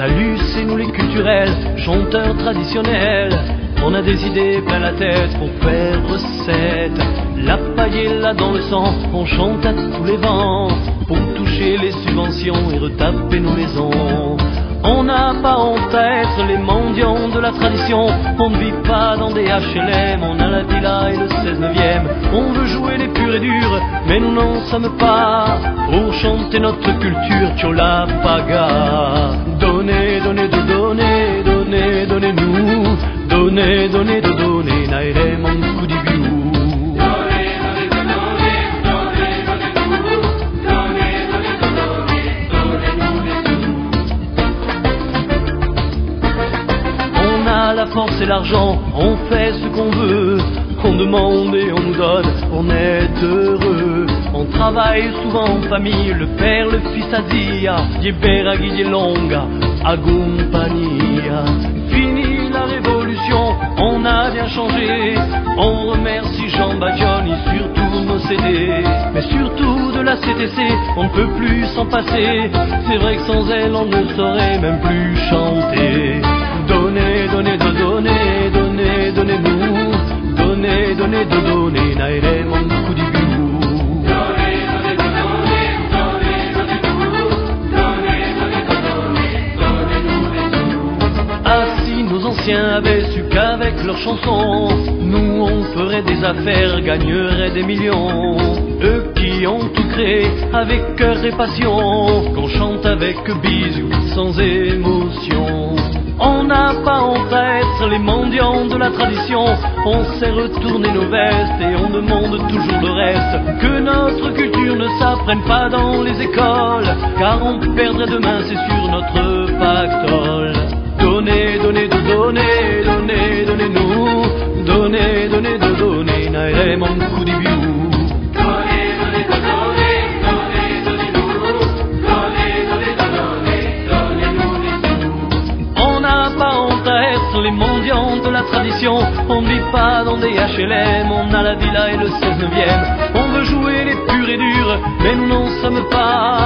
Salut, c'est nous les culturels, chanteurs traditionnels. On a des idées plein la tête pour faire recette. La paille est là dans le sang, on chante à tous les vents pour toucher les subventions et retaper nos maisons. On n'a pas honte à être les mendiants de la tradition. On ne vit pas dans des HLM, on a la villa et le 16e. On veut jouer les purs et durs, mais nous n'en sommes pas pour chanter notre culture, Tchola Paga. Donnez, donnez, de donnez, donnez, donnez-nous. Donnez, donnez, de donnez, naire mon coup du la force et l'argent, on fait ce qu'on veut, on demande et on nous donne, on est heureux. On travaille souvent en famille, le père, le fils a dia, Diebera Guidielonga, Agumpania. Fini la révolution, on a bien changé, on remercie Jean Badioni, surtout nos CD, mais surtout de la CTC, on ne peut plus s'en passer. C'est vrai que sans elle, on ne saurait même plus chanter. Donnez, donnez, de donnez, donnez, donnez-nous. Donnez, donnez, de donnez, naire mon coup du biou. Donnez, donnez, de donnez, donnez, donnez-nous. Donnez, donnez, de donnez, donnez-nous les sous. Ah, si nos anciens avaient su qu'avec leurs chansons, nous on ferait des affaires, gagnerait des millions. Eux qui ont tout créé avec cœur et passion, qu'on chante avec bisous, sans émotion. On n'a pas honte à être les mendiants de la tradition. On sait retourner nos vestes et on demande toujours le reste. Que notre culture ne s'apprenne pas dans les écoles, car on perdrait demain, c'est sur notre pactole. Donnez, donnez, de donnez, donnez, donnez-nous. Donnez, donnez, de donnez, naire mon coup du biou. Les mendiants de la tradition, on ne vit pas dans des HLM, on a la villa et le 16e. On veut jouer les purs et durs, mais nous n'en sommes pas